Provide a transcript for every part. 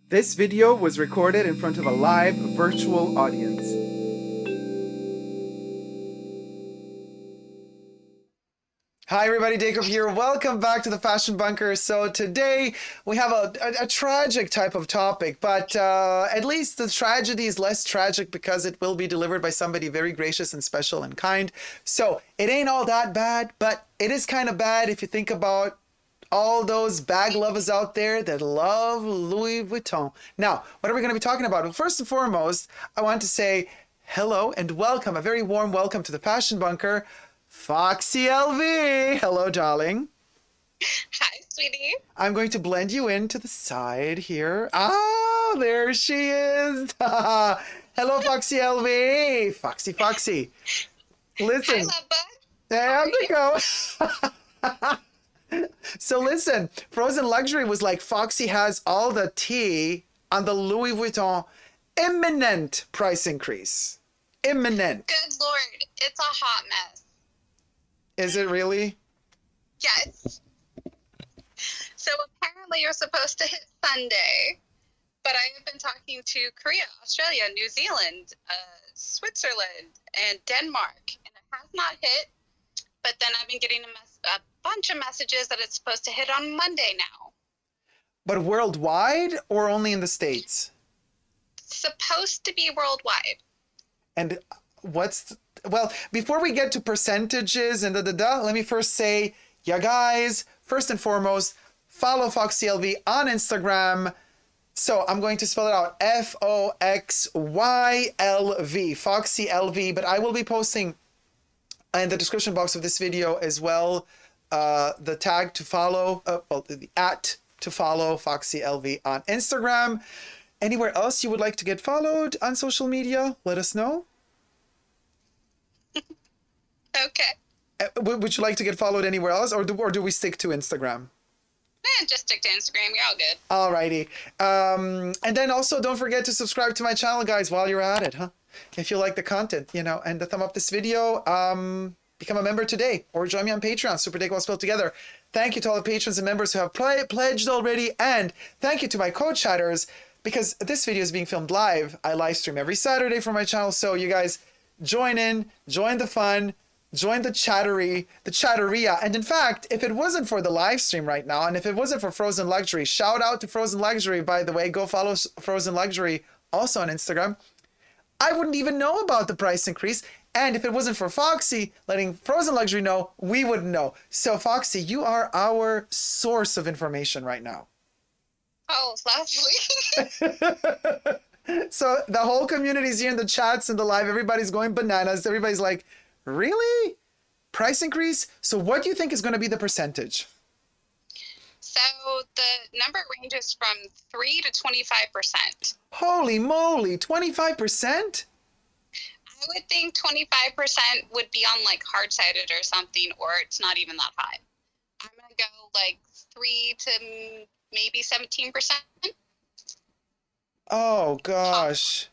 This video was recorded in front of a live virtual audience. Hi everybody, Dacob here. Welcome back to the Fashion Bunker. So today we have a tragic type of topic, but at least the tragedy is less tragic because it will be delivered by somebody very gracious and special and kind. So it ain't all that bad, but it is kind of bad if you think about all those bag lovers out there that love Louis Vuitton. Now, what are we going to be talking about? Well, first and foremost, I want to say hello and welcome, a very warm welcome to the Fashion Bunker, FOXYLV. Hello, darling. Hi, sweetie. I'm going to blend you into the side here. Ah, there she is. Hello, FOXYLV. Foxy. Listen. Hi, love bug. There we go. So listen, Frozen Luxury was like, Foxy has all the tea on the Louis Vuitton imminent price increase. Imminent. Good Lord, it's a hot mess. Is it really? Yes. So apparently you're supposed to hit Sunday, but I have been talking to Korea, Australia, New Zealand, Switzerland, and Denmark, and it has not hit. But then I've been getting a bunch of messages that it's supposed to hit on Monday now. But worldwide or only in the States? Supposed to be worldwide. And well, before we get to percentages and let me first say, yeah, guys, first and foremost, follow FOXYLV on Instagram. So I'm going to spell it out, FOXYLV, FOXYLV, but I will be posting in the description box of this video as well, the tag to follow, the @ to follow FOXYLV on Instagram. Anywhere else you would like to get followed on social media, let us know. Okay. Would you like to get followed anywhere else, or do we stick to Instagram? Just stick to Instagram. You're all good. Alrighty. And then also don't forget to subscribe to my channel, guys, while you're at it, huh? If you like the content, and thumb up this video, become a member today or join me on Patreon, superdacob spelled together. Thank you to all the patrons and members who have pledged already, and thank you to my co-chatters, because this video is being filmed live. I live stream every Saturday from my channel, so you guys join in, join the fun, join the chatteria. And in fact, if it wasn't for the live stream right now, and if it wasn't for Frozen Luxury, shout out to Frozen Luxury, by the way, go follow Frozen Luxury also on Instagram, I wouldn't even know about the price increase. And if it wasn't for Foxy letting Frozen Luxury know, we wouldn't know. So Foxy, you are our source of information right now. Oh, lovely. So the whole community's here in the chats and the live. Everybody's going bananas. Everybody's like, really? Price increase? So what do you think is going to be the percentage? So the number ranges from 3 to 25%. Holy moly, 25%? I would think 25% would be on like hard-sided or something, or it's not even that high. I'm going to go like 3 to maybe 17%. Oh gosh.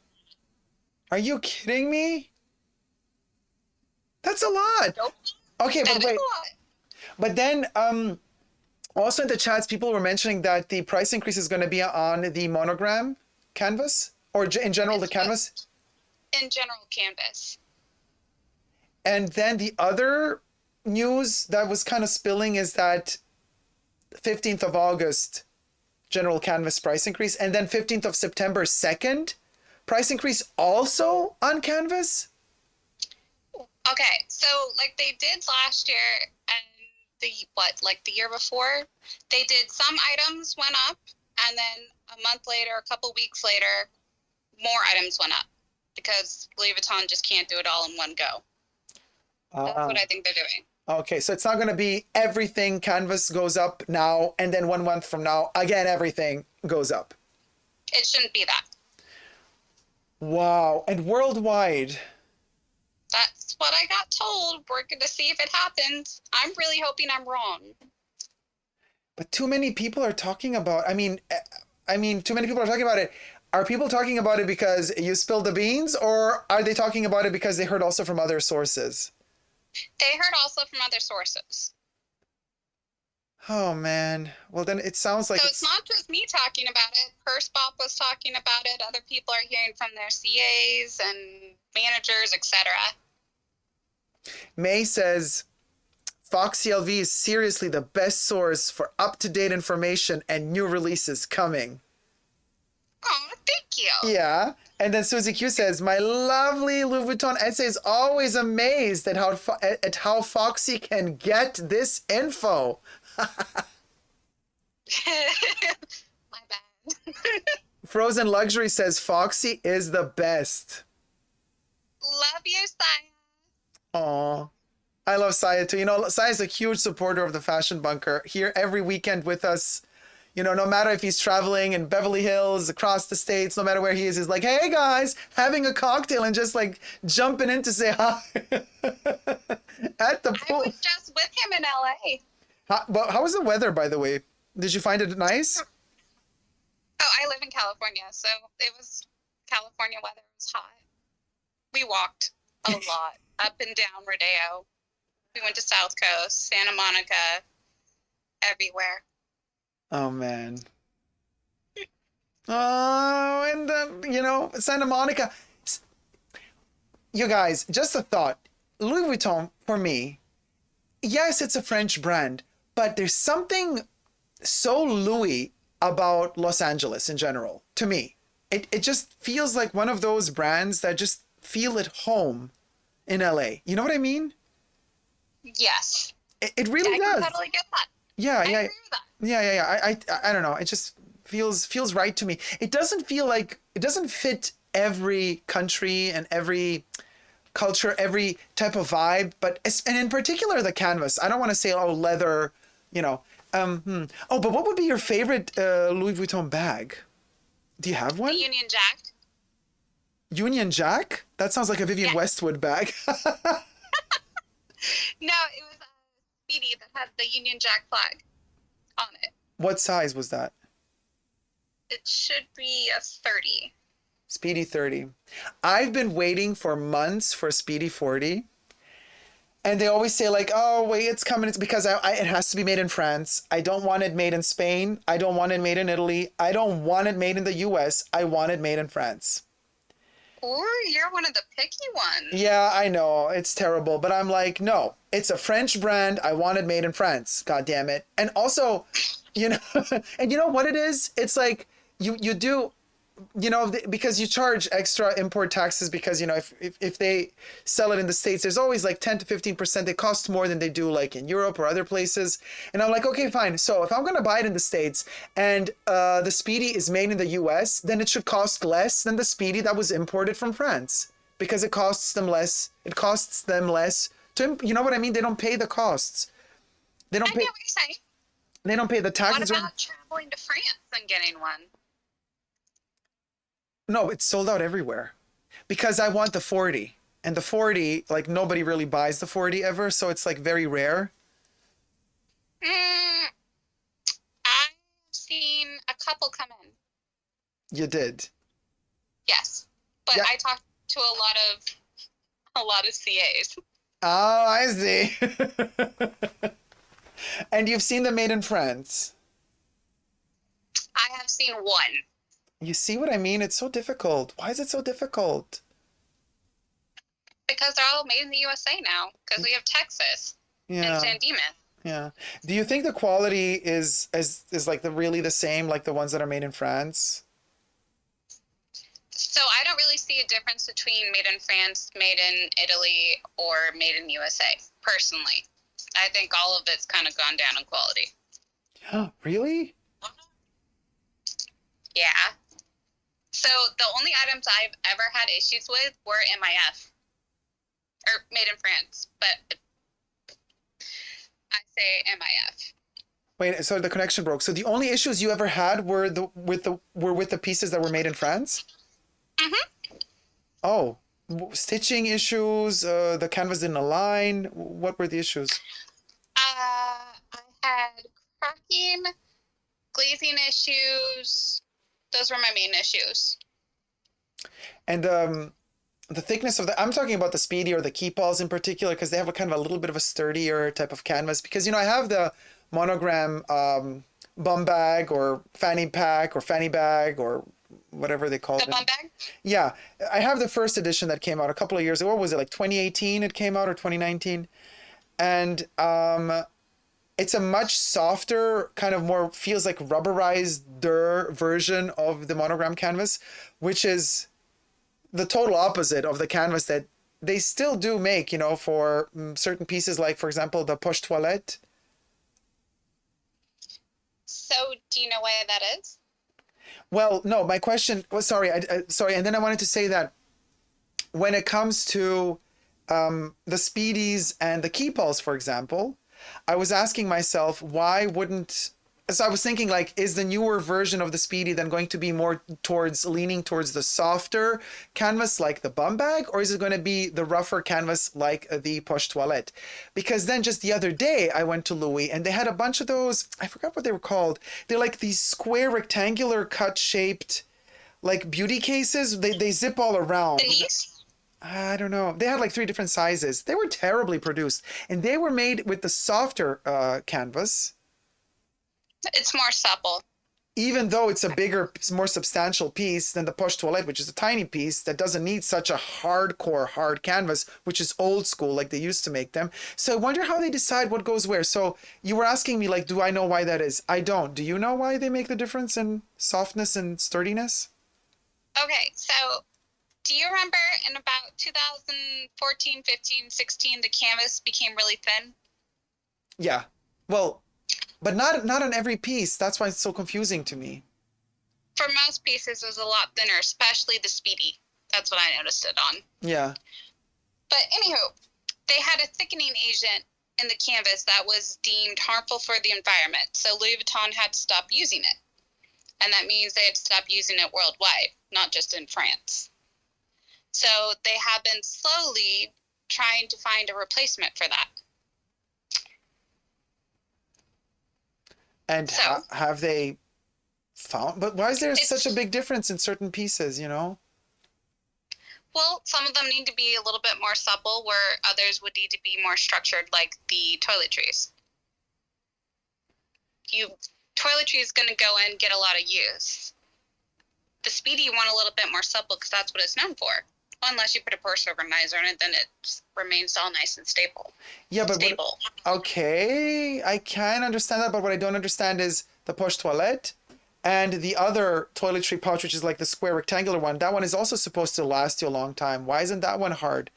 Are you kidding me? That's a lot. Nope. Okay, but That is wait. a lot. But then also in the chats, people were mentioning that the price increase is going to be on the monogram canvas, or in general the canvas. In general, canvas. And then the other news that was kind of spilling is that 15th of August, general canvas price increase, and then 15th of September, second price increase also on canvas. Okay, so like they did last year and the year before, they did some items went up, and then a month later, a couple weeks later, more items went up because Louis Vuitton just can't do it all in one go. That's what I think they're doing. Okay, so it's not going to be everything canvas goes up now, and then 1 month from now, again, everything goes up. It shouldn't be that. Wow. And worldwide? That's what I got told. We're going to see if it happens. I'm really hoping I'm wrong. But too many people are talking about, I mean, too many people are talking about it. Are people talking about it because you spilled the beans, or are they talking about it because they heard also from other sources? They heard also from other sources. Oh man. Well, then it sounds like So it's not just me talking about it. Purse Bop was talking about it. Other people are hearing from their CAs and managers, etc. May says FOXYLV is seriously the best source for up-to-date information and new releases coming. Oh, thank you. Yeah. And then Susie Q says, my lovely Louis Vuitton essay is always amazed at how Foxy can get this info. My bad. Frozen Luxury says Foxy is the best. Love you, Saya. Aw. I love Saya too. You know, Saya's a huge supporter of the Fashion Bunker. Here every weekend with us. You know, no matter if he's traveling in Beverly Hills, across the states, no matter where he is, he's like, hey guys, having a cocktail and just like jumping in to say hi at the pool. I was just with him in LA. How was the weather, by the way? Did you find it nice? Oh, I live in California, so it was California weather. It was hot. We walked a lot up and down Rodeo. We went to South Coast, Santa Monica, everywhere. Oh, man. Oh, and, you know, Santa Monica. You guys, just a thought. Louis Vuitton, for me, yes, it's a French brand, but there's something so Louis about Los Angeles in general, to me. It just feels like one of those brands that just feel at home in LA. You know what I mean? Yes. It really does. I can totally get that. Yeah, I yeah. agree with that. Yeah. I don't know. It just feels right to me. It doesn't feel like, it doesn't fit every country and every culture, every type of vibe, and in particular the canvas. I don't want to say, oh, leather, you know. Oh, but what would be your favorite Louis Vuitton bag? Do you have one? The Union Jack. Union Jack? That sounds like a Vivienne Westwood bag. No, it was a Speedy that had the Union Jack flag on it. What size was that? It should be a 30. Speedy 30. I've been waiting for months for Speedy 40. And they always say like, oh, wait, it's coming. It's because it has to be made in France. I don't want it made in Spain. I don't want it made in Italy. I don't want it made in the US. I want it made in France. Or you're one of the picky ones. Yeah, I know. It's terrible. But I'm like, no, it's a French brand. I want it made in France. God damn it. And also, you know, and you know what it is? It's like you do, you know, because you charge extra import taxes because, you know, if they sell it in the States, there's always like 10 to 15%. They cost more than they do like in Europe or other places. And I'm like, okay, fine. So if I'm going to buy it in the States and the Speedy is made in the US, then it should cost less than the Speedy that was imported from France because it costs them less. It costs them less to, you know what I mean? They don't pay the costs. They don't I pay. get what you're saying. They don't pay the taxes. What about traveling to France and getting one? No, it's sold out everywhere because I want the 40 and the 40, like nobody really buys the 40 ever. So it's like very rare. I've seen a couple come in. You did. Yes. But Yeah. I talked to a lot of CAs. Oh, I see. And you've seen them made in France. I have seen one. You see what I mean? It's so difficult. Why is it so difficult? Because they're all made in the USA now. Because we have Texas Yeah. and San Dimas. Yeah. Do you think the quality is like really the same like the ones that are made in France? So I don't really see a difference between made in France, made in Italy, or made in USA, personally. I think all of it's kind of gone down in quality. Really? Yeah. So the only items I've ever had issues with were MIF. Or made in France, but I say MIF. Wait, so the connection broke. So the only issues you ever had were with the pieces that were made in France? Mm-hmm. Oh, stitching issues, the canvas didn't align. What were the issues? I had cracking, glazing issues. Those were my main issues. And the thickness of I'm talking about the Speedy or the keepalls in particular, because they have a kind of a little bit of a sturdier type of canvas. Because, you know, I have the monogram BUMBAG or fanny pack or fanny bag or whatever they call The it. BUMBAG? Yeah, I have the first edition that came out a couple of years ago. What was it, like 2018 it came out or 2019? And it's a much softer, kind of more feels like rubberized version of the monogram canvas, which is the total opposite of the canvas that they still do make, you know, for certain pieces, like, for example, the Poche Toilette. So, do you know why that is? Well, no, my question was, sorry, sorry. And then I wanted to say that when it comes to the Speedies and the keepalls, for example, I was asking myself, why wouldn't, so I was thinking, like, is the newer version of the Speedy then going to be more towards, leaning towards the softer canvas like the BUMBAG, or is it going to be the rougher canvas like the Poche Toilette? Because then just the other day I went to Louis and they had a bunch of those, I forgot what they were called. They're like these square rectangular cut shaped like beauty cases. They zip all around. Denise? I don't know. They had like 3 different sizes. They were terribly produced and they were made with the softer canvas. It's more supple. Even though it's a bigger, more substantial piece than the Poche Toilette, which is a tiny piece that doesn't need such a hardcore hard canvas, which is old school like they used to make them. So I wonder how they decide what goes where. So you were asking me, like, do I know why that is? I don't. Do you know why they make the difference in softness and sturdiness? Okay, so do you remember in about 2014, 15, 16, the canvas became really thin? Yeah. Well, but not on every piece. That's why it's so confusing to me. For most pieces, it was a lot thinner, especially the Speedy. That's what I noticed it on. Yeah. But anywho, they had a thickening agent in the canvas that was deemed harmful for the environment. So Louis Vuitton had to stop using it. And that means they had to stop using it worldwide, not just in France. So they have been slowly trying to find a replacement for that. And So, have they found, but why is there such a big difference in certain pieces, you know? well, some of them need to be a little bit more supple, where others would need to be more structured, like the toiletries. Toiletry is going to go in and get a lot of use. The Speedy you want a little bit more supple because that's what it's known for. Unless you put a purse organizer in it, then it remains all nice and stable. Yeah, but stable. Okay, I can understand that, but what I don't understand is the Poche Toilette and the other toiletry pouch, which is like the square rectangular one. That one is also supposed to last you a long time. Why isn't that one hard?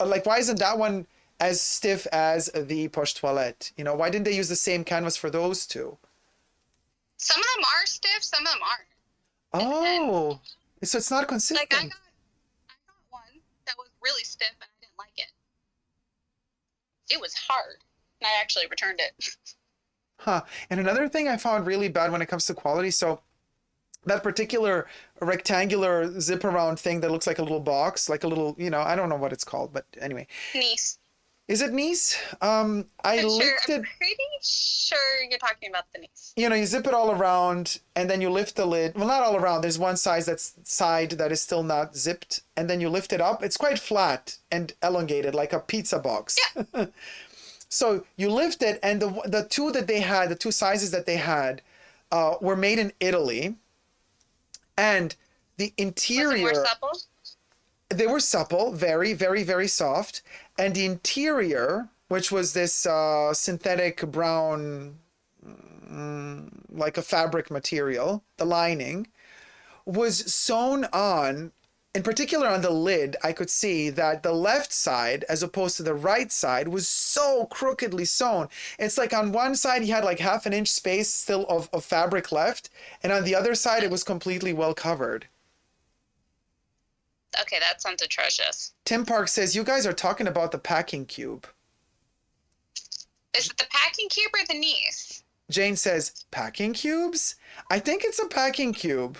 Like, why isn't that one as stiff as the Poche Toilette? You know, why didn't they use the same canvas for those two? Some of them are stiff, some of them aren't. Oh, so it's not consistent. Like I got one that was really stiff and I didn't like it. It was hard. And I actually returned it. Huh. And another thing I found really bad when it comes to quality, so that particular rectangular zip around thing that looks like a little box, like a little, you know, I don't know what it's called, but anyway. Nice. Is it Nice? I lifted. I'm pretty sure you're talking about the Nice. You know, you zip it all around and then you lift the lid. Well, not all around. There's one side that is still not zipped, and then you lift it up. It's quite flat and elongated, like a pizza box. Yeah. So you lift it, and the two that they had, the two sizes that they had, were made in Italy, and the interior. Was it more supple? They were supple, very, very, very soft. And the interior, which was this synthetic brown, like a fabric material, the lining, was sewn on, in particular on the lid. I could see that the left side, as opposed to the right side, was so crookedly sewn. It's like on one side, you had like 1/2 inch space still of fabric left. And on the other side, it was completely well covered. Okay, that sounds atrocious. Tim Park says, you guys are talking about the packing cube. Is it the packing cube or the Nice? Jane says, packing cubes? I think it's a packing cube.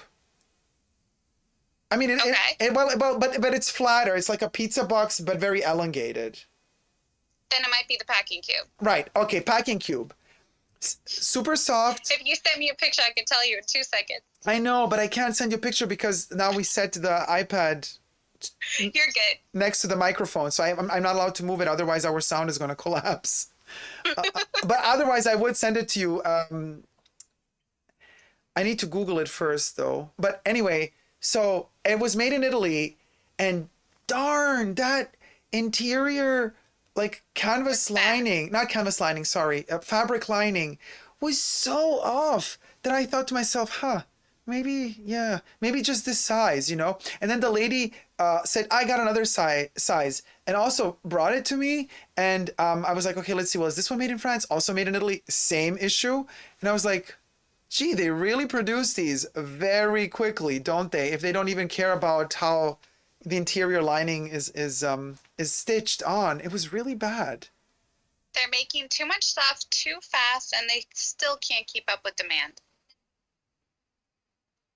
I mean, but it's flatter. It's like a pizza box, but very elongated. Then it might be the packing cube. Right. Okay, packing cube. Super soft. If you send me a picture, I can tell you in 2 seconds. I know, but I can't send you a picture because now we set the iPad You're good. next to the microphone, so I'm not allowed to move it. Otherwise, our sound is going to collapse. But otherwise, I would send it to you. I need to Google it first, though. But anyway, so it was made in Italy, and darn, that interior, like canvas lining, not canvas lining, sorry, fabric lining was so off that I thought to myself, huh, maybe, yeah, maybe just this size, you know? And then the lady said, I got another size and also brought it to me. And I was like, okay, let's see. Well, is this one made in France? Also made in Italy? Same issue. And I was like, gee, they really produce these very quickly, don't they? If they don't even care about how the interior lining is stitched on. It was really bad. They're making too much stuff too fast, and they still can't keep up with demand.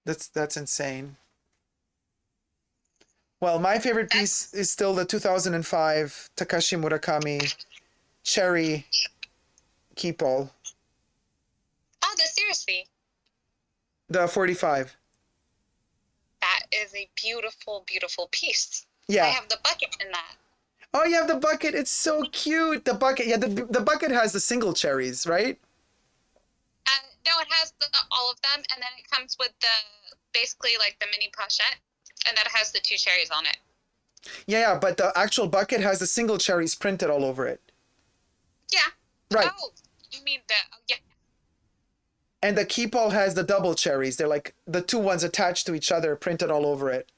That's insane. Well, my favorite piece is still the 2005 Takashi Murakami Cherry keepall. Oh, seriously. The 45. That is a beautiful, beautiful piece. Yeah. I have the bucket in that. Oh, you have the bucket. It's so cute. The bucket. Yeah, the bucket has the single cherries, right? No, it has all of them, and then it comes with basically like the mini pochette, and that has the 2 cherries on it. Yeah, but the actual bucket has the single cherries printed all over it. Yeah. Right. Oh, you mean yeah. And the keepall has the double cherries. They're like the 2 ones attached to each other, printed all over it.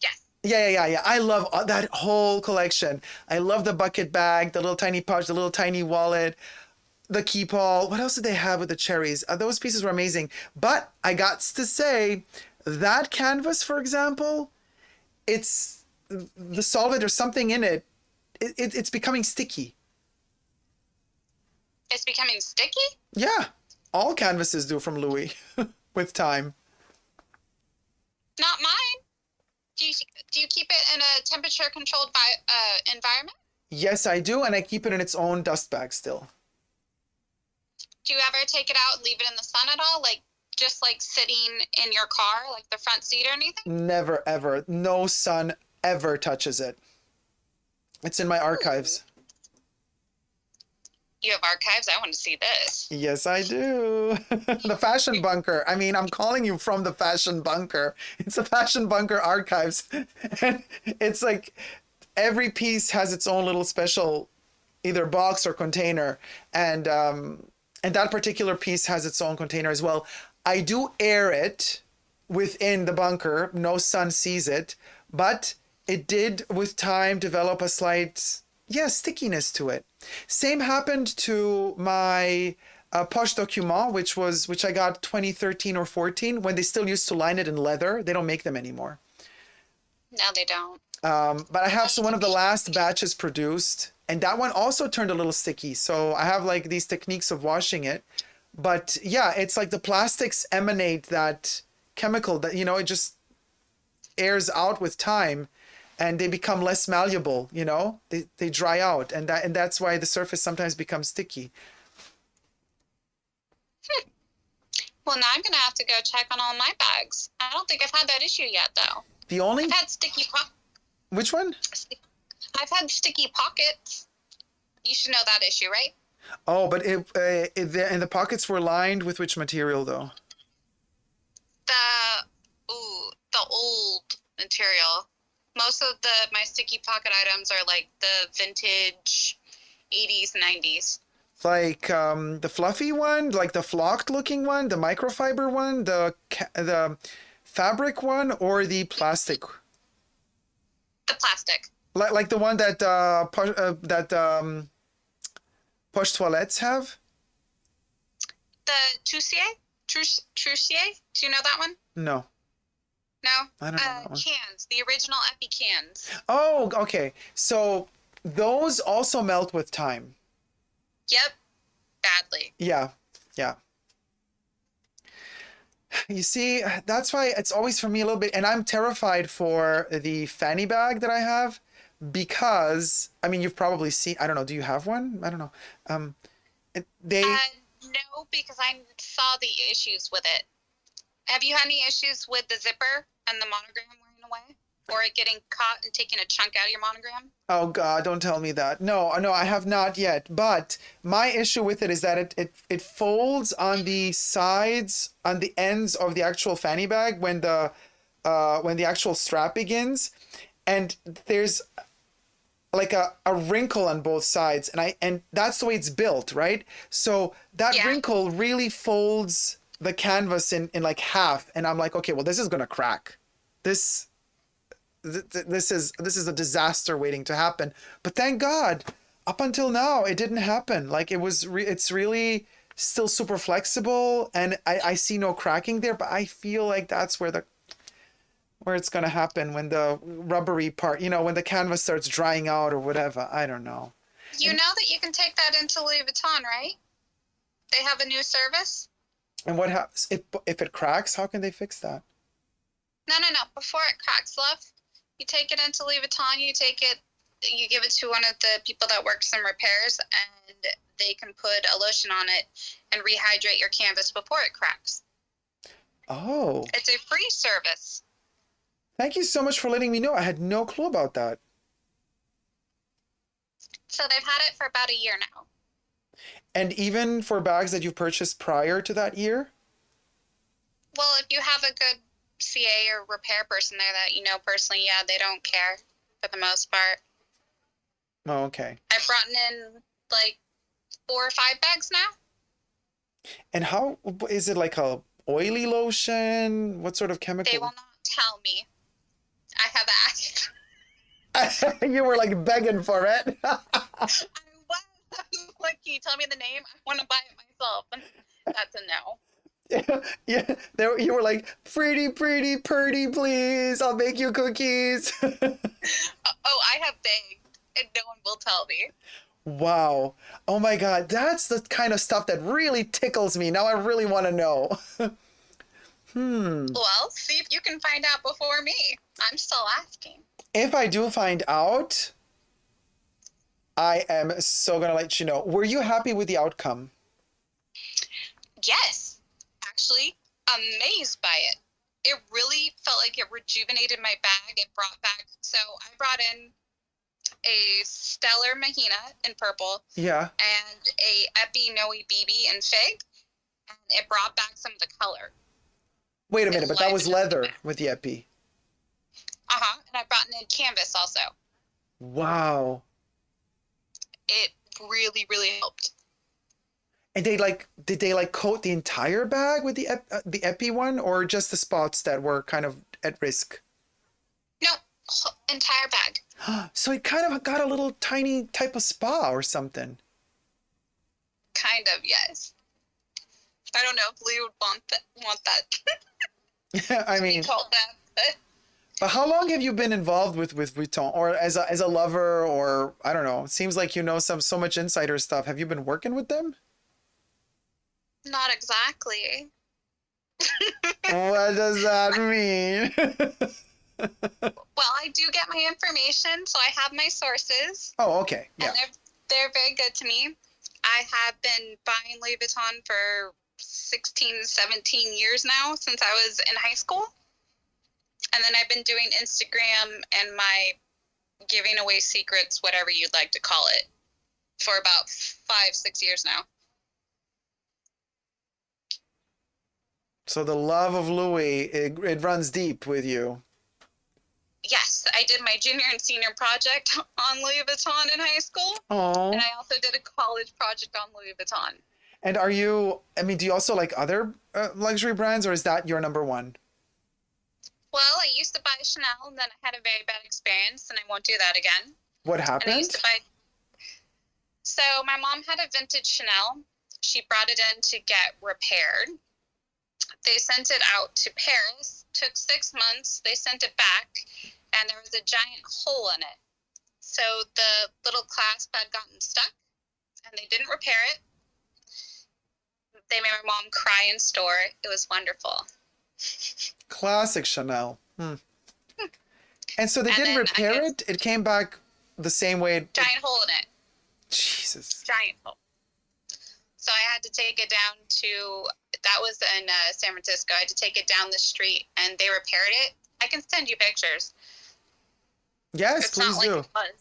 Yes. Yeah. I love that whole collection. I love the bucket bag, the little tiny pouch, the little tiny wallet, the keepall. What else did they have with the cherries? Those pieces were amazing. But I got to say, that canvas, for example, it's the solvent or something in it. It's becoming sticky. It's becoming sticky? Yeah, all canvases do from Louis with time. Not mine. Do you keep it in a temperature controlled environment? Yes, I do, and I keep it in its own dust bag still. Do you ever take it out and leave it in the sun at all? Like just like sitting in your car, like the front seat or anything? Never, ever. No sun ever touches it. It's in my archives. You have archives? I want to see this. Yes, I do. The fashion bunker. I mean, I'm calling you from the fashion bunker. It's the fashion bunker archives. And it's like every piece has its own little special either box or container. And that particular piece has its own container as well. I do air it within the bunker. No sun sees it. But it did, with time, develop a slight, stickiness to it. Same happened to my Poche Document, which I got 2013 or 14, when they still used to line it in leather. They don't make them anymore. No, they don't. But I have one of the last batches produced, and that one also turned a little sticky. So I have like these techniques of washing it. But yeah, it's like the plastics emanate that chemical that, it just airs out with time. And they become less malleable, they dry out, and that's why the surface sometimes becomes sticky. Well, now I'm gonna have to go check on all my bags. I don't think I've had that issue yet, though. I've had sticky Which one? I've had sticky pockets. You should know that issue, right? Oh, but and the pockets were lined with which material, though? The old material. Most of my sticky pocket items are like the vintage 80s, 90s. Like the fluffy one, like the flocked looking one, the microfiber one, the fabric one, or the plastic? The plastic. Like the one that Poche Toilettes have? The Trucier? Do you know that one? No. No? I don't know that one. Cans. The original Epi cans. Oh, okay. So those also melt with time. Yep. Badly. Yeah. You see, that's why it's always for me a little bit, and I'm terrified for the fanny bag that I have, because, I mean, you've probably seen, I don't know, do you have one? I don't know. No, because I saw the issues with it. Have you had any issues with the zipper and the monogram wearing away? or it getting caught and taking a chunk out of your monogram? Oh God, don't tell me that. No, no, I have not yet. But my issue with it is that it folds on the sides, on the ends of the actual fanny bag when the actual strap begins, and there's like a wrinkle on both sides, and that's the way it's built, right? So that Yeah. wrinkle really folds the canvas in like half, and I'm like, okay, well, this is gonna crack. This this is a disaster waiting to happen. But thank God, up until now, it didn't happen. Like it's really still super flexible, and I see no cracking there. But I feel like that's where it's gonna happen when the rubbery part, when the canvas starts drying out or whatever. I don't know. You know that you can take that into Louis Vuitton, right? They have a new service. And what happens if it cracks? How can they fix that? No. Before it cracks, love, you take it into Louis Vuitton. You give it to one of the people that works in repairs, and they can put a lotion on it and rehydrate your canvas before it cracks. Oh. It's a free service. Thank you so much for letting me know. I had no clue about that. So they've had it for about a year now. And even for bags that you've purchased prior to that year? Well, if you have a good CA or repair person there that you know personally, yeah, they don't care for the most part. Oh, okay. I've brought in like 4 or 5 bags now. And how is it, like a oily lotion? What sort of chemical? They will not tell me. I have asked. You were like begging for it. I was like, can you tell me the name? I want to buy it myself. And that's a no. Yeah, you were like, pretty, please. I'll make you cookies. Oh, I have begged, and no one will tell me. Wow. Oh my God. That's the kind of stuff that really tickles me. Now I really want to know. Well, see if you can find out before me. I'm still asking. If I do find out, I am so going to let you know. Were you happy with the outcome? Yes. Actually, amazed by it. It really felt like it rejuvenated my bag. It brought back, so I brought in a Stellar Mahina in purple. Yeah. And a Epi Noe BB in fig. And it brought back some of the color. Wait a minute, but that was leather with the epi. Uh-huh. And I brought in canvas also. Wow. It really, really helped. And did they coat the entire bag with the epi one, or just the spots that were kind of at risk? No, entire bag. So it kind of got a little tiny type of spa or something. Kind of, yes. I don't know if Lee would want that. Yeah, I mean, called that, but how long have you been involved with Vuitton, or as a lover, or I don't know? It seems like you know so much insider stuff. Have you been working with them? Not exactly. What does that mean? Well, I do get my information, so I have my sources. Oh, okay. Yeah. And they're very good to me. I have been buying Louis Vuitton for 16, 17 years now, since I was in high school. And then I've been doing Instagram and my giving away secrets, whatever you'd like to call it, for about 5-6 years now. So the love of Louis, it runs deep with you. Yes, I did my junior and senior project on Louis Vuitton in high school. Oh. And I also did a college project on Louis Vuitton. And do you also like other luxury brands, or is that your number one? Well, I used to buy Chanel, and then I had a very bad experience, and I won't do that again. What And I happened? used to buy... So my mom had a vintage Chanel. She brought it in to get repaired. They sent it out to Paris. Took 6 months. They sent it back, and there was a giant hole in it. So the little clasp had gotten stuck, and they didn't repair it. They made my mom cry in store. It was wonderful. Classic Chanel. And so they And didn't then repair it? It came back the same way. Giant hole in it. Jesus. Giant hole. So I had to take it down to, that was in San Francisco. I had to take it down the street, and they repaired it. I can send you pictures. Yes, It's not please like do. it was.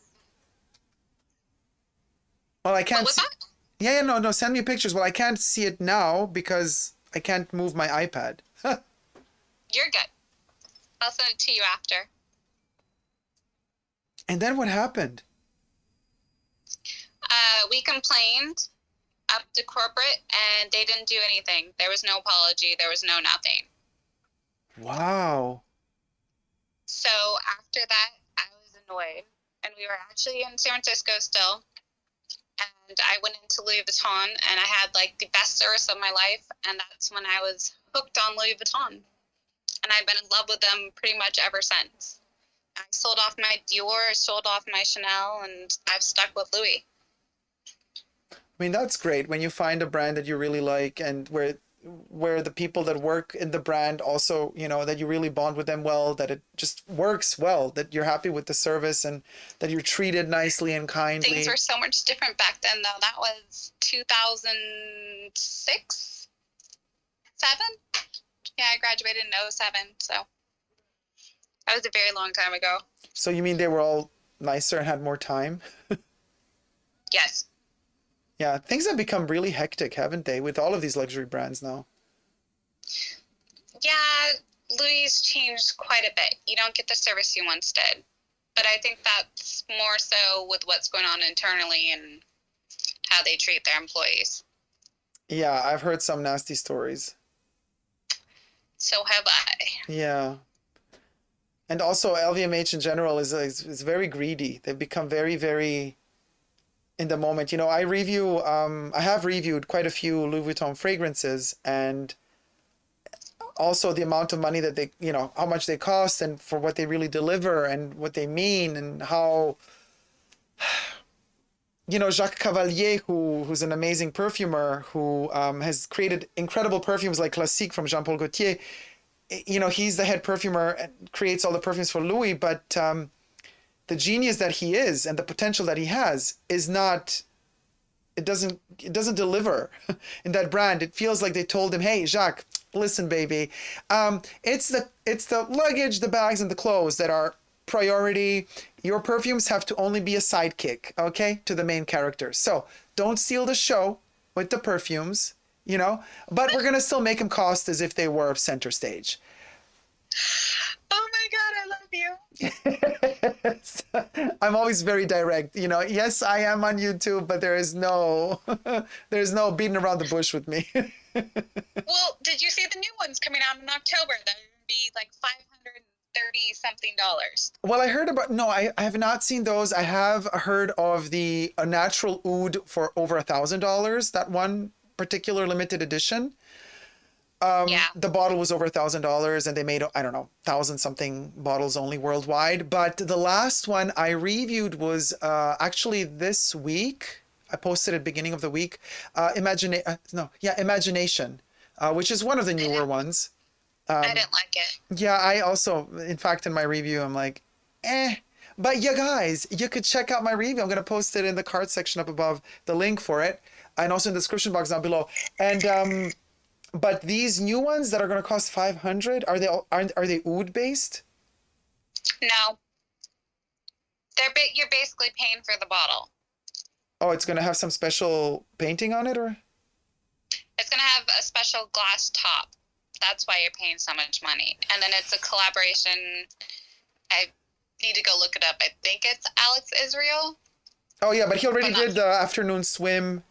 Well, I What can't was see. that? Yeah, no, no. Send me pictures. Well, I can't see it now because I can't move my iPad. You're good. I'll send it to you after. And then what happened? We complained up to corporate, and they didn't do anything. There was no apology. There was no nothing. Wow. So after that, I was annoyed, and we were actually in San Francisco still. And I went into Louis Vuitton, and I had like the best service of my life, and that's when I was hooked on Louis Vuitton, and I've been in love with them pretty much ever since. I sold off my Dior, sold off my Chanel, and I've stuck with Louis. I mean, that's great when you find a brand that you really like and where the people that work in the brand also, you know, that you really bond with them well, that it just works well, that you're happy with the service and that you're treated nicely and kindly. Things were so much different back then, though. That was 2006, 7? Yeah, I graduated in 07, so that was a very long time ago. So you mean they were all nicer and had more time? Yes. Yeah, things have become really hectic, haven't they, with all of these luxury brands now? Yeah, Louis changed quite a bit. You don't get the service you once did. But I think that's more so with what's going on internally and how they treat their employees. Yeah, I've heard some nasty stories. So have I. Yeah. And also LVMH in general is very greedy. They've become very, very in the moment. You know, I have reviewed quite a few Louis Vuitton fragrances, and also the amount of money that they, you know, how much they cost and for what they really deliver and what they mean and how, you know, Jacques Cavalier, who's an amazing perfumer who has created incredible perfumes like Classique from Jean Paul Gaultier. You know, he's the head perfumer and creates all the perfumes for Louis, but the genius that he is and the potential that he has is not, it doesn't deliver in that brand. It feels like they told him, hey, Jacques, listen, baby, it's the luggage, the bags, and the clothes that are priority. Your perfumes have to only be a sidekick, okay, to the main character. So don't steal the show with the perfumes, you know, but we're gonna still make them cost as if they were center stage. Oh my God, I love you. I'm always very direct, you know. Yes, I am on YouTube, but there is no there's no beating around the bush with me. Well, did you see the new ones coming out in October? That would be like $530 something. Well, I heard about, no, I have not seen those. I have heard of the a natural oud for over $1,000, that one particular limited edition. Yeah. The bottle was over $1,000 and they made, I don't know, 1,000 something bottles only worldwide. But the last one I reviewed was actually this week. I posted at beginning of the week. Imagination, which is one of the newer ones. I didn't like it. Yeah, I also, in fact, in my review, I'm like, eh. But you guys, you could check out my review. I'm going to post it in the card section up above, the link for it, and also in the description box down below. And but these new ones that are going to cost 500, are they oud based? No. You're basically paying for the bottle. Oh, it's going to have some special painting on it, or? It's going to have a special glass top. That's why you're paying so much money. And then it's a collaboration. I need to go look it up. I think it's Alex Israel. Oh yeah, but he already did the afternoon swim,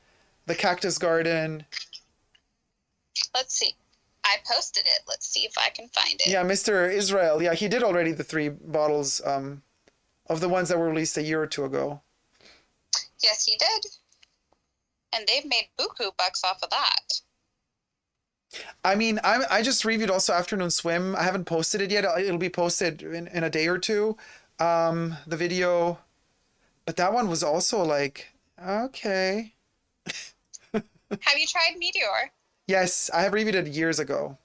the cactus garden. Let's see. I posted it. Let's see if I can find it. Yeah, Mr. Israel. Yeah, he did already the 3 bottles of the ones that were released a year or 2 ago. Yes, he did. And they've made buku bucks off of that. I mean, I just reviewed also Afternoon Swim. I haven't posted it yet. It'll be posted in a day or 2, the video. But that one was also like, okay. Have you tried Meteor? Yes, I have reviewed it years ago.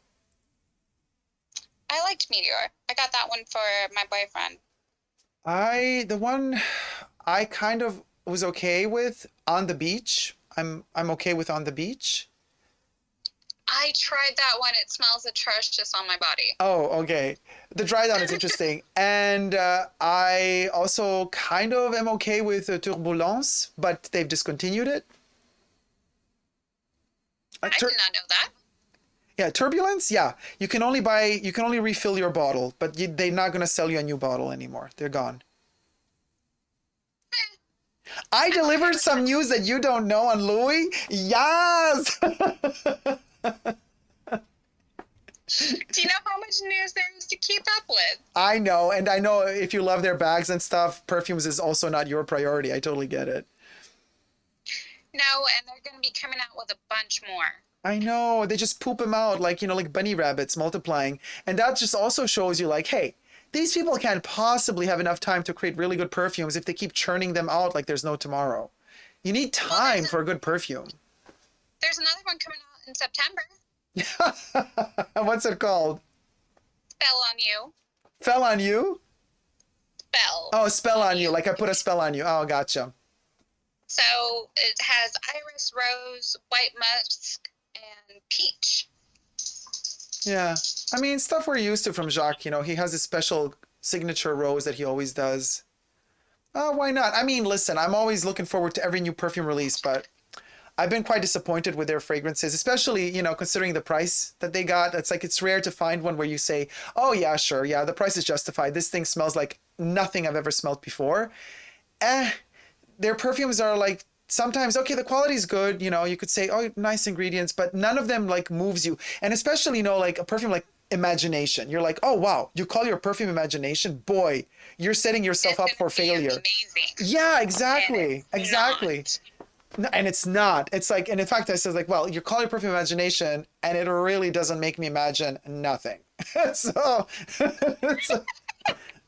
I liked Meteor. I got that one for my boyfriend. The one I kind of was okay with, On the Beach. I'm okay with On the Beach. I tried that one. It smells atrocious on my body. Oh, okay. The dry down is interesting. And I also kind of am okay with Turbulence, but they've discontinued it. I did not know that. Yeah, Turbulence, yeah. You can only refill your bottle, but they're not going to sell you a new bottle anymore. They're gone. I delivered some news that you don't know on Louis. Yes! Do you know how much news there is to keep up with? I know, and I know if you love their bags and stuff, perfumes is also not your priority. I totally get it. No, and they're going to be coming out with a bunch more. I know, they just poop them out like, like bunny rabbits multiplying. And that just also shows you like, hey, these people can't possibly have enough time to create really good perfumes if they keep churning them out like there's no tomorrow. You need time for a good perfume. There's another one coming out in September. What's it called? Spell on You. Fell on you? Spell. Oh, spell on you. Like I put a spell on you. Oh, gotcha. So it has iris, rose, white musk, and peach. Yeah. I mean, stuff we're used to from Jacques. He has a special signature rose that he always does. Oh, why not? I mean, listen, I'm always looking forward to every new perfume release, but I've been quite disappointed with their fragrances, especially, considering the price that they got. It's rare to find one where you say, oh, yeah, sure. Yeah, the price is justified. This thing smells like nothing I've ever smelled before. Their perfumes are like, sometimes, okay, the quality is good. You could say, oh, nice ingredients, but none of them like moves you. And especially, like a perfume like Imagination. You're like, oh, wow, you call your perfume Imagination? Boy, you're setting yourself up for failure. Amazing. Yeah, exactly. Exactly. No, and it's not. It's like, and in fact, I said like, well, you call your perfume Imagination, and it really doesn't make me imagine nothing. so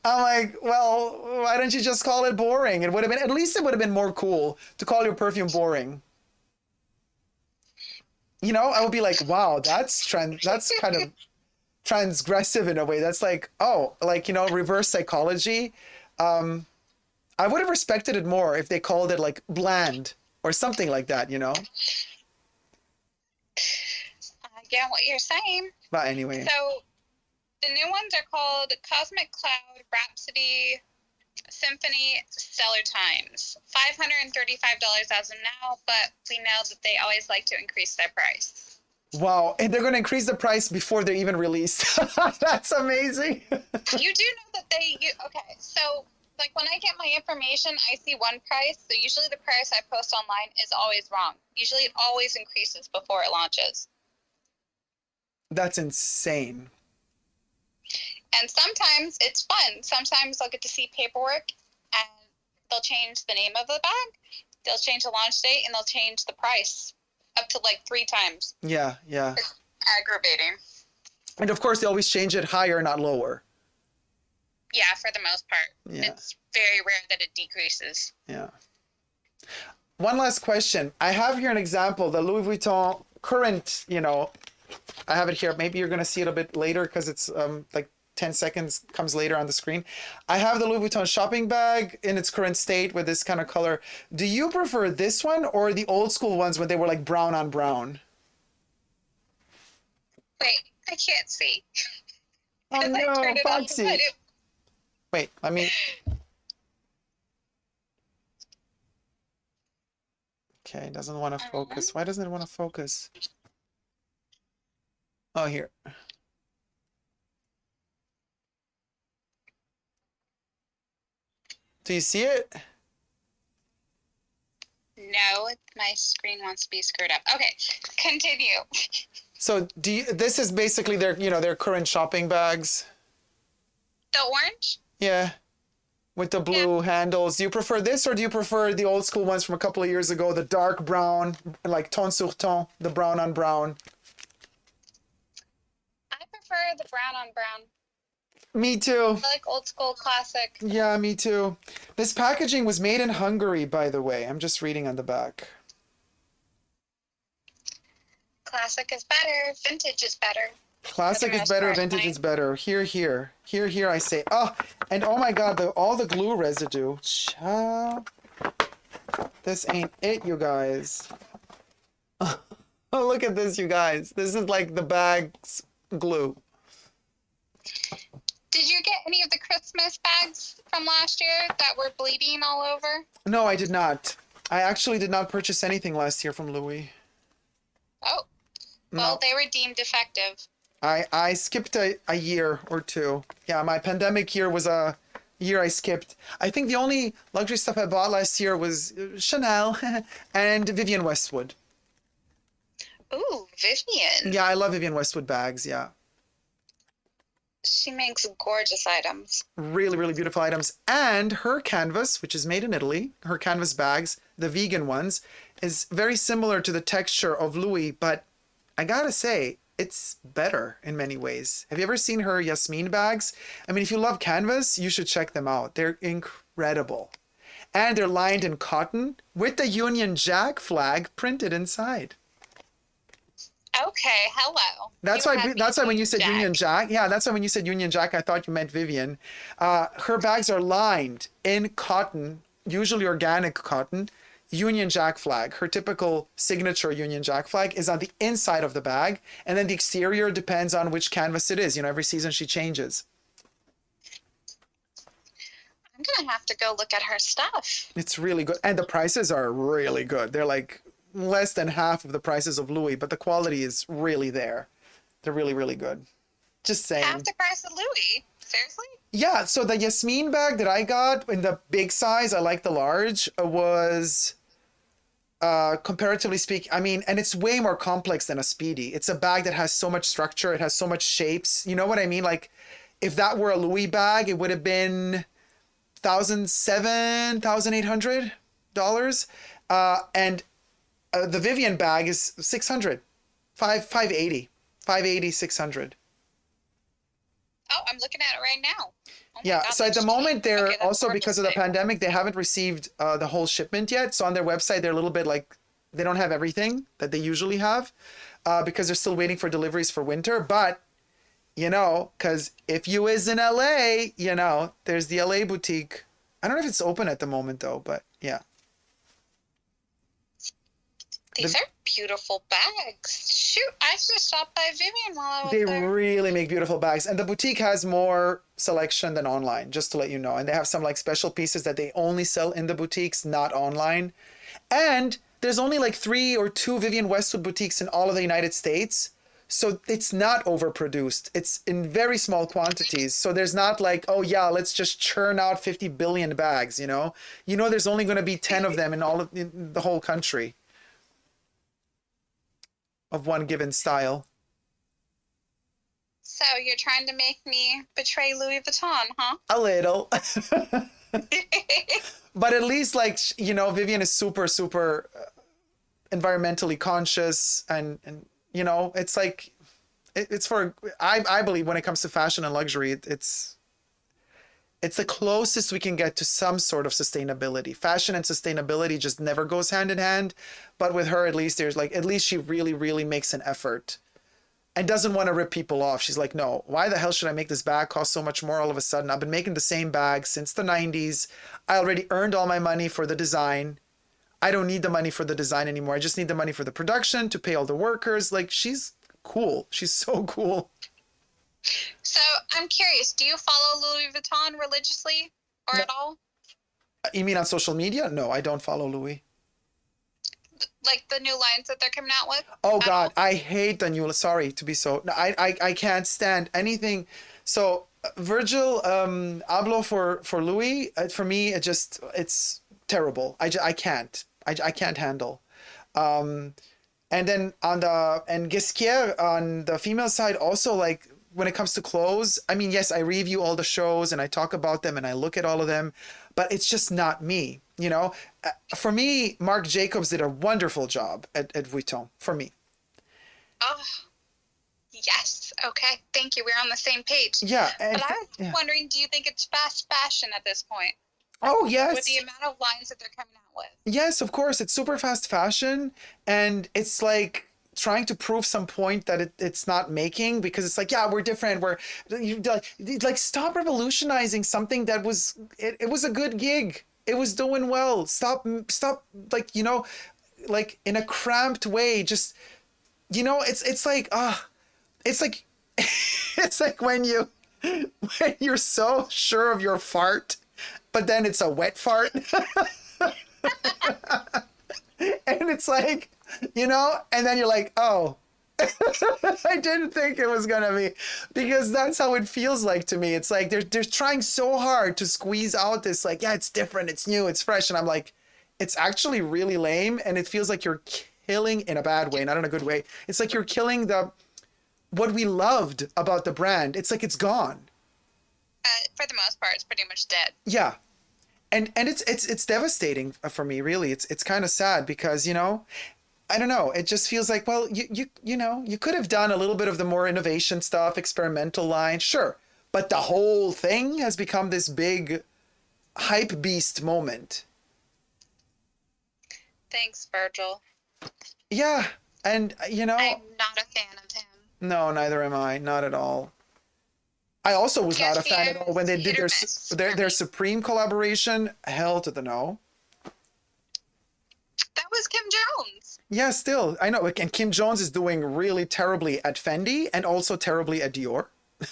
I'm like, well, why don't you just call it boring? It would have been, at least it would have been more cool to call your perfume boring. I would be like, wow, that's kind of transgressive in a way. That's like, oh, like, reverse psychology. I would have respected it more if they called it like bland or something like that, I get what you're saying. But anyway. So the new ones are called Cosmic Cloud, Rhapsody, Symphony, Stellar Times. $535 as of now, but we know that they always like to increase their price. Wow, and they're going to increase the price before they're even released. That's amazing. You do know that okay, so like when I get my information, I see one price. So usually the price I post online is always wrong. Usually it always increases before it launches. That's insane. And sometimes it's fun. Sometimes I'll get to see paperwork and they'll change the name of the bag, they'll change the launch date, and they'll change the price up to like 3 times. Yeah. It's aggravating. And of course, they always change it higher, not lower. Yeah, for the most part. Yeah. It's very rare that it decreases. Yeah. One last question. I have here an example, the Louis Vuitton current, I have it here. Maybe you're going to see it a bit later because it's like 10 seconds comes later on the screen. I have the Louis Vuitton shopping bag in its current state with this kind of color. Do you prefer this one or the old school ones when they were like brown on brown? Wait, I can't see. Oh no, Foxy. Wait, I mean... Okay, it doesn't want to focus. Why doesn't it want to focus? Oh, here. Do you see it? No, my screen wants to be screwed up. Okay, continue. So this is basically their, their current shopping bags. The orange? Yeah. With the blue handles. Do you prefer this or do you prefer the old school ones from a couple of years ago? The dark brown, like ton sur ton, the brown on brown. I prefer the brown on brown. Me too. I like old school classic. Yeah, me too. This packaging was made in Hungary, by the way. I'm just reading on the back. Classic is better. Vintage is better. Classic is better. Vintage is better. Here, here. Here, here, I say. Oh, and oh my God, all the glue residue. Ciao. This ain't it, you guys. Oh, look at this, you guys. This is like the bag's glue. Did you get any of the Christmas bags from last year that were bleeding all over? No, I did not. I actually did not purchase anything last year from Louis. Oh, well, No. they were deemed defective. I skipped a year or two. Yeah, my pandemic year was a year I skipped. I think the only luxury stuff I bought last year was Chanel and Vivienne Westwood. Ooh, Vivienne. Yeah, I love Vivienne Westwood bags. Yeah. She makes gorgeous items. Really, really beautiful items. And her canvas, which is made in Italy, her canvas bags, the vegan ones, is very similar to the texture of Louis, but I gotta say, it's better in many ways. Have you ever seen her Yasmin bags? I mean, if you love canvas, you should check them out. They're incredible. And they're lined in cotton with the Union Jack flag printed inside. Okay, hello. That's You why. had me That's why when you said Jack. Union Jack, yeah, that's why when you said Union Jack, I thought you meant Vivienne. Her bags are lined in cotton, usually organic cotton. Union Jack flag. Her typical signature Union Jack flag is on the inside of the bag, and then the exterior depends on which canvas it is. You know, every season she changes. I'm gonna have to go look at her stuff. It's really good, and the prices are really good. They're like less than half of the prices of Louis, but the quality is really there. They're really, really good. Just saying. Half the price of Louis. Seriously? Yeah, so the Yasmin bag that I got in the big size, I like the large, was comparatively speaking, I mean, and it's way more complex than a Speedy. It's a bag that has so much structure, it has so much shapes. You know what I mean? Like, if that were a Louis bag, it would have been $1,800. And the Vivienne bag is 600, 580, 580, 600. Oh, I'm looking at it right now. Oh my Yeah, God, so at that's the moment, cheap. they're Okay, that's also gorgeous. because of the Babe. pandemic, they haven't received the whole shipment yet. So on their website, they're a little bit like, they don't have everything that they usually have because they're still waiting for deliveries for winter. But, you know, because if you is in LA, you know, there's the LA boutique. I don't know if it's open at the moment though, but yeah. These are beautiful bags. Shoot, I should have stopped by Vivienne while I was They there. really make beautiful bags. And the boutique has more selection than online, just to let you know. And they have some like special pieces that they only sell in the boutiques, not online. And there's only like 3 or 2 Vivienne Westwood boutiques in all of the United States. So it's not overproduced. It's in very small quantities. So there's not like, oh yeah, let's just churn out 50 billion bags, you know? You know, there's only going to be 10 of them in the whole country of one given style. So you're trying to make me betray Louis Vuitton, huh? A little. But at least, like, you know, Vivienne is super, super environmentally conscious. And you know, it's like, it's for, I believe when it comes to fashion and luxury, it's the closest we can get to some sort of sustainability. Fashion and sustainability just never goes hand in hand. But with her, at least there's like, at least she really, really makes an effort and doesn't want to rip people off. She's like, no, why the hell should I make this bag cost so much more all of a sudden? I've been making the same bag since the 90s. I already earned all my money for the design. I don't need the money for the design anymore. I just need the money for the production to pay all the workers. Like, she's cool. She's so cool. So I'm curious, do you follow Louis Vuitton religiously or No. at all? You mean on social media? No, I don't follow Louis. Like the new lines that they're coming out with? Oh At God, all? I hate the new. Sorry to be so. No, I can't stand anything. So Virgil Abloh for Louis. For me, it's terrible. I can't. I can't handle. And then and Ghesquière on the female side also, like, when it comes to clothes, I mean, yes, I review all the shows and I talk about them and I look at all of them, but it's just not me, you know? For me, Marc Jacobs did a wonderful job at Vuitton, for me. Oh, yes. Okay. Thank you. We're on the same page. Yeah. And, But I was yeah. wondering, do you think it's fast fashion at this point? Oh, With yes. the amount of lines that they're coming out with? Yes, of course. It's super fast fashion. And it's like trying to prove some point that it's not making, because it's like, yeah, we're different. Like stop revolutionizing something that was, it was a good gig. It was doing well. Stop, like, you know, like in a cramped way, just you know, it's like, it's like, it's like when you're so sure of your fart, but then it's a wet fart. And it's like, you know, and then you're like, oh, I didn't think it was gonna be, because that's how it feels like to me. It's like they're trying so hard to squeeze out this, like, yeah, it's different, it's new, it's fresh, and I'm like, it's actually really lame, and it feels like you're killing, in a bad way, not in a good way. It's like you're killing the what we loved about the brand. It's like it's gone. For the most part, it's pretty much dead. Yeah, and it's devastating for me, really. It's kind of sad because, you know, I don't know, it just feels like, well, you know, you could have done a little bit of the more innovation stuff, experimental line, sure, but the whole thing has become this big hype beast moment. Thanks, Virgil. Yeah, and you know, I'm not a fan of him. no, neither am I, not at all. I also was not a fan at all when they did their Supreme collaboration. Hell to the no. That was Kim Jones. Yeah, still, I know. And Kim Jones is doing really terribly at Fendi and also terribly at Dior.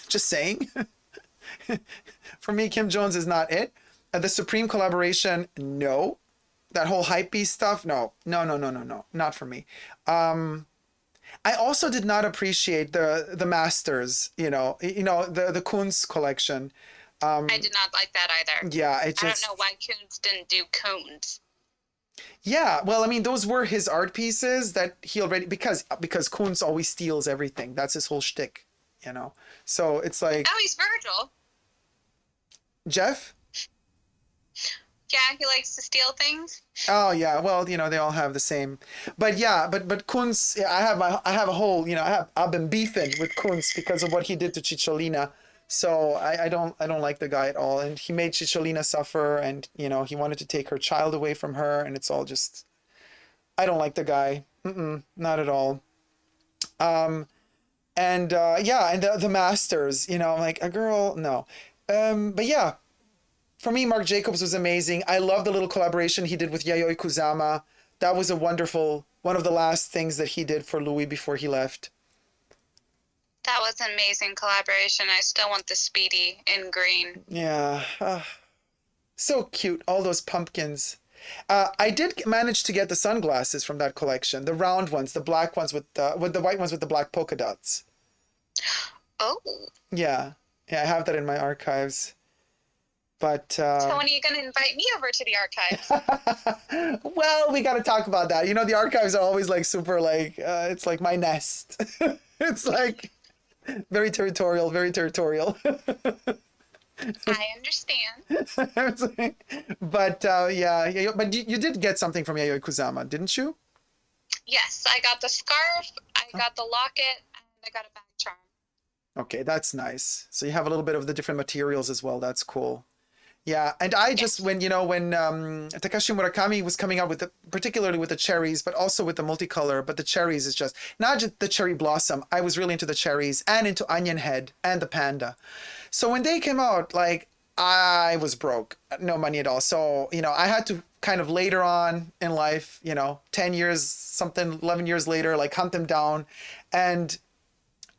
Just saying. For me, Kim Jones is not it. The Supreme collaboration, no. That whole hypebeast stuff, no. No. Not for me. I also did not appreciate the Masters, the KOONS collection. I did not like that either. Yeah, I don't know why KOONS didn't do KOONS. Yeah, well, I mean, those were his art pieces that he already, because KOONS always steals everything. That's his whole shtick, you know. So it's like, Oh, he's Virgil. Jeff? Yeah, he likes to steal things. Oh yeah, well, you know, they all have the same. But yeah, but KOONS, yeah, I have a whole, you know, I've been beefing with KOONS because of what he did to Cicciolina. So I don't like the guy at all. And he made Cicciolina suffer, and, you know, he wanted to take her child away from her, and it's all just, I don't like the guy. Not at all. And the Masters, you know, I'm like, a girl, no. But yeah, for me, Marc Jacobs was amazing. I love the little collaboration he did with Yayoi Kusama. That was a wonderful, one of the last things that he did for Louis before he left. That was an amazing collaboration. I still want the Speedy in green. Yeah. So cute. All those pumpkins. I did manage to get the sunglasses from that collection. The round ones, the black ones with the white ones with the black polka dots. Oh. Yeah. Yeah, I have that in my archives. But so when are you going to invite me over to the archives? Well, we got to talk about that. You know, the archives are always like super, like, it's like my nest. It's like very territorial, very territorial. I understand. But yeah, but you did get something from Yayoi Kusama, didn't you? Yes, I got the scarf, I got the locket, and I got a bag charm. Okay, that's nice. So you have a little bit of the different materials as well. That's cool. Yeah, and I just, when Takashi Murakami was coming out with particularly with the cherries, but also with the multicolor, but the cherries is just, not just the cherry blossom. I was really into the cherries and into onion head and the panda. So when they came out, like, I was broke, no money at all. So, you know, I had to kind of later on in life, you know, 10 years, something, 11 years later, like hunt them down. And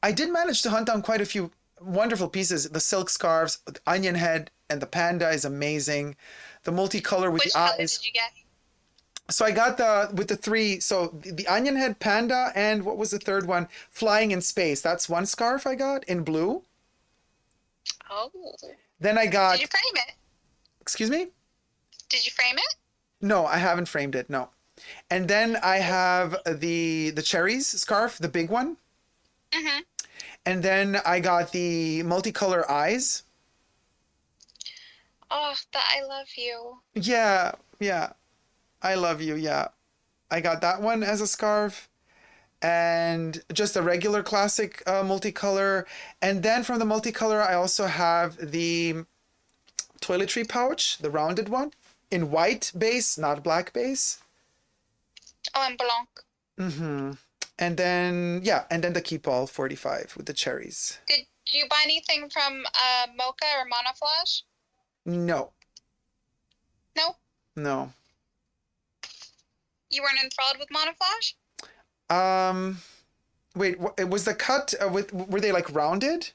I did manage to hunt down quite a few wonderful pieces. The silk scarves, the onion head, and the panda is amazing. The multicolor with Which the color eyes. did you get? So I got the three. So the onion head, panda, and what was the third one? Flying in space. That's one scarf I got in blue. Oh. Then I got. Did you frame it? Excuse me? Did you frame it? No, I haven't framed it. No. And then I have the cherries scarf, the big one. Mm-hmm. And then I got the multicolor eyes. Oh, the I love you. Yeah. I love you. Yeah. I got that one as a scarf. And just a regular classic multicolor. And then from the multicolor, I also have the toiletry pouch, the rounded one, in white base, not black base. Oh, and blanc. Mm-hmm. And then, the keepall 45 with the cherries. Did you buy anything from Mocha or Monoflage? No. No? You weren't enthralled with Monoflage? Wait, was the cut were they like rounded?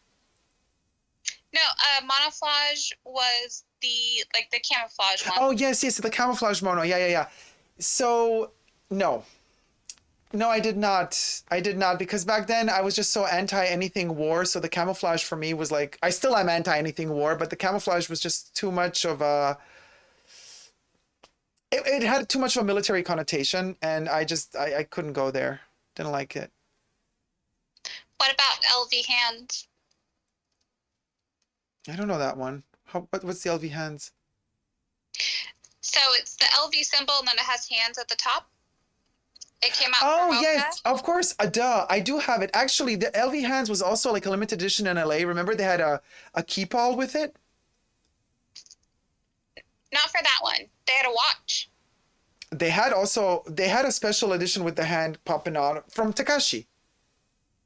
No, Monoflage was the camouflage one. Oh, yes, yes, the camouflage mono. Yeah, yeah, yeah. So, no. No, I did not. I did not, because back then I was just so anti anything war. So the camouflage for me was like, I still am anti anything war, but the camouflage was just too much of a, it had too much of a military connotation, and I couldn't go there. Didn't like it. What about LV hands? I don't know that one. What's the LV hands? So it's the LV symbol, and then it has hands at the top. It came out. Oh, from yes, of course. Duh, I do have it. Actually, the LV hands was also like a limited edition in LA. Remember they had a keepall with it? Not for that one. They had a watch. They had a special edition with the hand popping out from TAKASHI.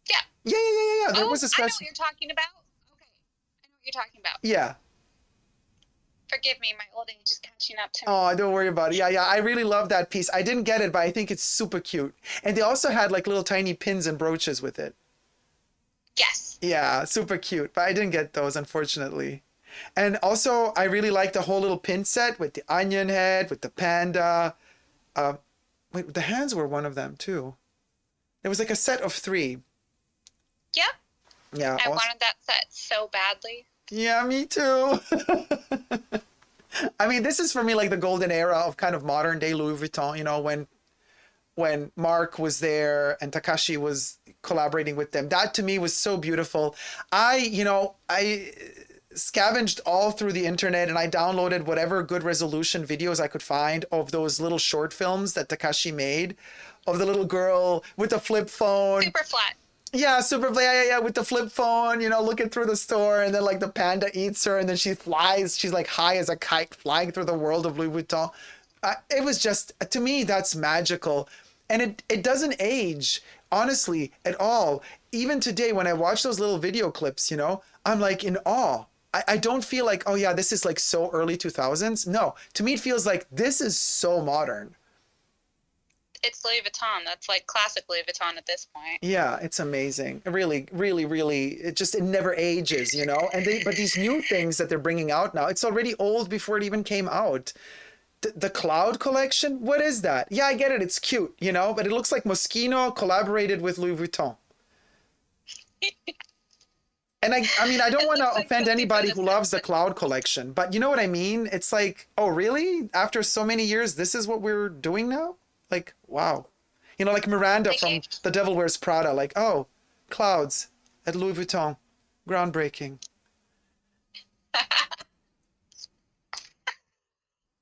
Yeah. Yeah. There was a I know special. what you're talking about. Okay. I know what you're talking about. Yeah. Forgive me, my old age is catching up to me. Oh, don't worry about it. Yeah. I really love that piece. I didn't get it, but I think it's super cute. And they also had like little tiny pins and brooches with it. Yes. Yeah, super cute. But I didn't get those, unfortunately. And also, I really like the whole little pin set with the onion head, with the panda. Wait, the hands were one of them too. It was like a set of 3. Yep. Yeah. I wanted that set so badly. Yeah, me too. I mean, this is for me like the golden era of kind of modern day Louis Vuitton, you know, when Mark was there and Takashi was collaborating with them. That to me was so beautiful. I scavenged all through the internet and I downloaded whatever good resolution videos I could find of those little short films that Takashi made of the little girl with the flip phone. Super flat. Yeah, super yeah, with the flip phone, you know, looking through the store, and then like the panda eats her, and then she flies. She's like high as a kite, flying through the world of Louis Vuitton. It was just, to me, that's magical, and it doesn't age, honestly, at all. Even today, when I watch those little video clips, you know, I'm like in awe. I don't feel like, oh yeah, this is like so early 2000s. No, to me, it feels like this is so modern. It's Louis Vuitton. That's like classic Louis Vuitton at this point. Yeah, it's amazing. Really, really, really. It never ages, you know. But these new things that they're bringing out now, it's already old before it even came out. The Cloud collection, what is that? Yeah, I get it. It's cute, you know, but it looks like Moschino collaborated with Louis Vuitton. And I mean, I don't want to offend anybody who loves the Cloud collection, but you know what I mean? It's like, oh, really? After so many years, this is what we're doing now? Like, wow. You know, like Miranda from The Devil Wears Prada. Like, oh, clouds at Louis Vuitton. Groundbreaking.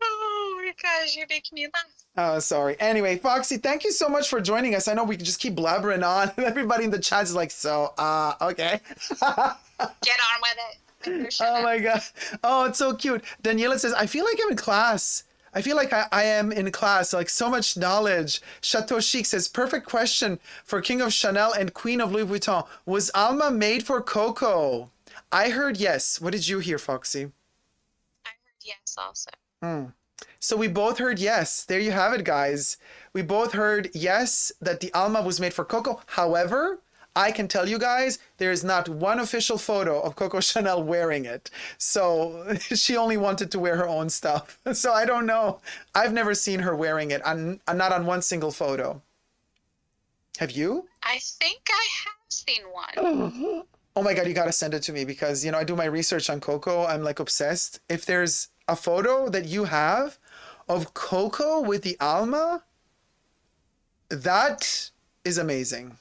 Oh my gosh, you're making me laugh. Oh, sorry. Anyway, Foxy, thank you so much for joining us. I know we can just keep blabbering on. Everybody in the chat is like, so, okay. Get on with it. Oh my God. Oh, it's so cute. Daniela says, I feel like I'm in class. I feel like I am in class, like so much knowledge. Chateau Chic says, perfect question for King of Chanel and Queen of Louis Vuitton. Was Alma made for Coco? I heard yes. What did you hear, Foxy? I heard yes also. So we both heard yes. There you have it, guys. We both heard yes, that the Alma was made for Coco. However, I can tell you guys, there is not one official photo of Coco Chanel wearing it. So she only wanted to wear her own stuff. So I don't know. I've never seen her wearing it. I'm not on one single photo. Have you? I think I have seen one. Oh my God, you got to send it to me because, you know, I do my research on Coco. I'm like obsessed. If there's a photo that you have of Coco with the Alma, that is amazing.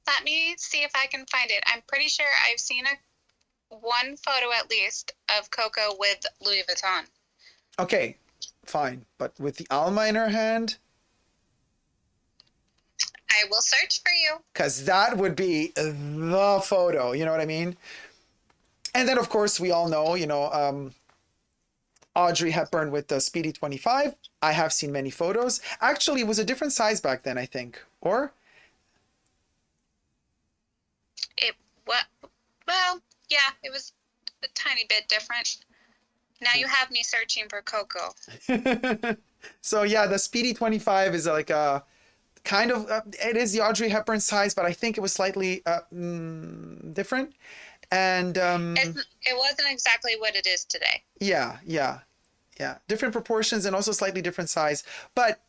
Let me see if I can find it. I'm pretty sure I've seen one photo at least of Coco with Louis Vuitton. Okay, fine. But with the Alma in her hand? I will search for you. Because that would be the photo. You know what I mean? And then, of course, we all know, you know, Audrey Hepburn with the Speedy 25. I have seen many photos. Actually, it was a different size back then, I think. Or? Well, yeah, it was a tiny bit different. Now you have me searching for Coco. So yeah, the Speedy 25 is like a kind of, it is the Audrey Hepburn size, but I think it was slightly different. And it wasn't exactly what it is today. yeah, different proportions and also slightly different size, but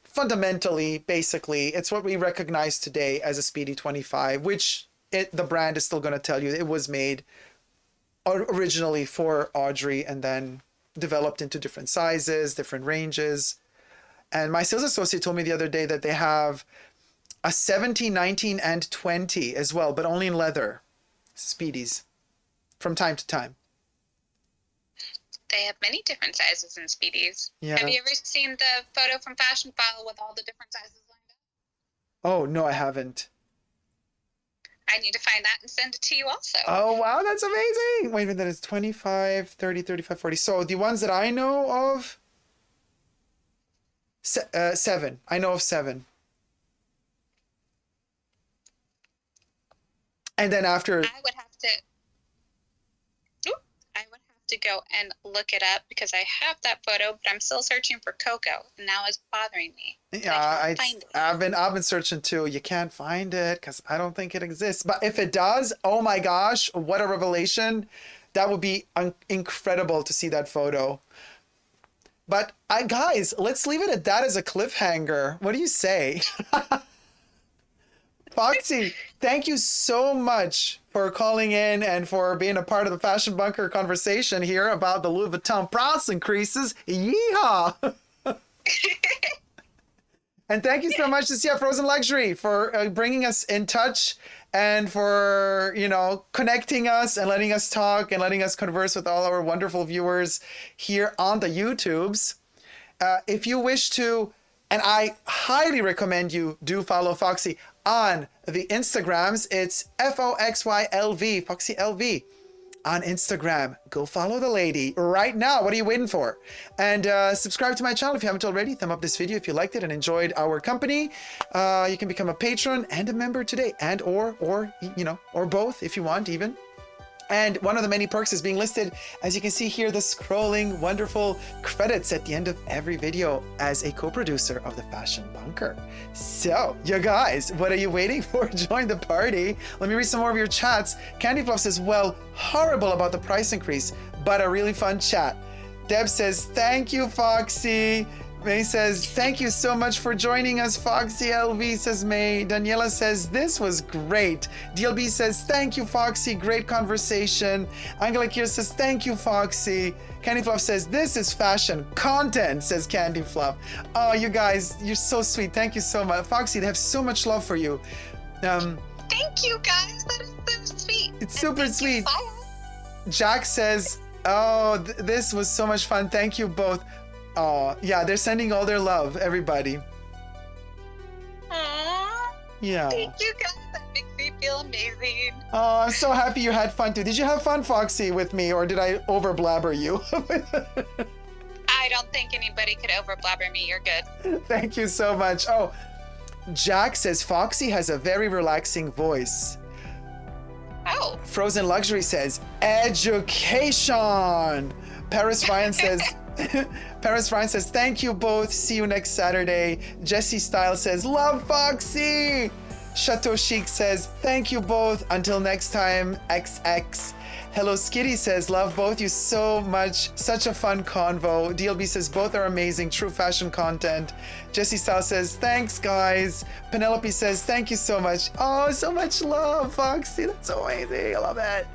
fundamentally, basically, it's what we recognize today as a Speedy 25, which the brand is still going to tell you it was made originally for Audrey and then developed into different sizes, different ranges. And my sales associate told me the other day that they have a 17, 19, and 20 as well, but only in leather Speedies from time to time. They have many different sizes in Speedies. Yeah. Have you ever seen the photo from Fashion File with all the different sizes lined up? Oh, no, I haven't. I need to find that and send it to you also. Oh, wow, that's amazing. Wait a minute, that is 25, 30, 35, 40. So the ones that I know of, 7. I know of 7. And then after... I would have to go and look it up because I have that photo, but I'm still searching for Coco, and now it's bothering me. Yeah, I've been searching too. You can't find it because I don't think it exists. But if it does, oh my gosh, what a revelation! That would be incredible to see that photo. But guys, let's leave it at that as a cliffhanger. What do you say? Foxy, thank you so much for calling in and for being a part of the Fashion Bunker conversation here about the Louis Vuitton price increases. Yeehaw! And thank you so much to CF Frozen Luxury for bringing us in touch and for, connecting us and letting us talk and letting us converse with all our wonderful viewers here on the YouTubes. If you wish to, and I highly recommend you do follow Foxy on the Instagrams. It's FOXYLV, FOXYLV on Instagram. Go follow the lady right now. What are you waiting for? And subscribe to my channel if you haven't already. Thumb up this video if you liked it and enjoyed our company. You can become a patron and a member today, and or both if you want even. And one of the many perks is being listed, as you can see here, the scrolling wonderful credits at the end of every video as a co-producer of the Fashion Bunker. So, you guys, what are you waiting for? Join the party. Let me read some more of your chats. Candy Fluff says, well, horrible about the price increase, but a really fun chat. Deb says, thank you, Foxy. May says, thank you so much for joining us, Foxy LV, says May. Daniela says, this was great. DLB says, thank you, Foxy, great conversation. Angela Kier says, thank you, Foxy. Candy Fluff says, this is fashion content, says Candy Fluff. Oh, you guys, you're so sweet. Thank you so much. Foxy, they have so much love for you. Thank you, guys. That is so sweet. It's super sweet. Jack says, oh, this was so much fun. Thank you both. Oh, yeah, they're sending all their love, everybody. Aww. Yeah. Thank you, guys. That makes me feel amazing. Oh, I'm so happy you had fun too. Did you have fun, Foxy, with me, or did I over blabber you? I don't think anybody could over blabber me. You're good. Thank you so much. Oh, Jack says Foxy has a very relaxing voice. Oh. Frozen Luxury says education. Paris Ryan says thank you both. See you next Saturday. Jessie Style says love Foxy. Chateau Chic says thank you both. Until next time, XX. Hello Skitty says love both you so much. Such a fun convo. DLB says both are amazing. True fashion content. Jessie Style says thanks guys. Penelope says thank you so much. Oh, so much love, Foxy. That's so amazing. I love it.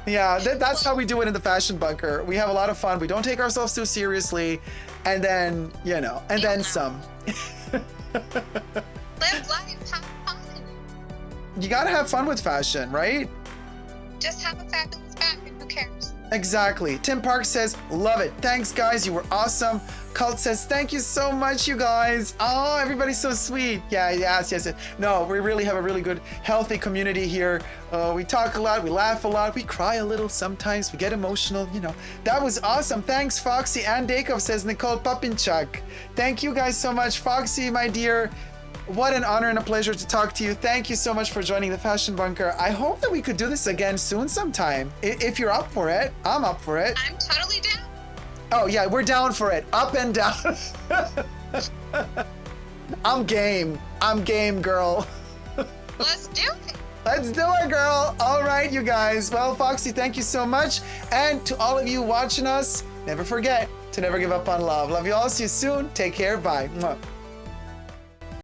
Yeah, that's how we do it in the Fashion Bunker. We have a lot of fun. We don't take ourselves too seriously. And then, then some. Live life, have fun. You gotta have fun with fashion, right? Just have a fabulous bag and who cares? Exactly. Tim Park says, love it. Thanks, guys. You were awesome. Cult says, thank you so much, you guys. Oh, everybody's so sweet. Yeah, yes. No, we really have a really good, healthy community here. We talk a lot. We laugh a lot. We cry a little sometimes. We get emotional, That was awesome. Thanks, Foxy and Dacob, says Nicole Papinchuk. Thank you guys so much. Foxy, my dear. What an honor and a pleasure to talk to you. Thank you so much for joining the Fashion Bunker. I hope that we could do this again soon sometime. If you're up for it, I'm up for it. I'm totally down. Oh yeah, we're down for it. Up and down. I'm game. I'm game, girl. Let's do it. Let's do it, girl. All right, you guys. Well, Foxy, thank you so much. And to all of you watching us, never forget to never give up on love. Love you all. See you soon. Take care. Bye. Mwah.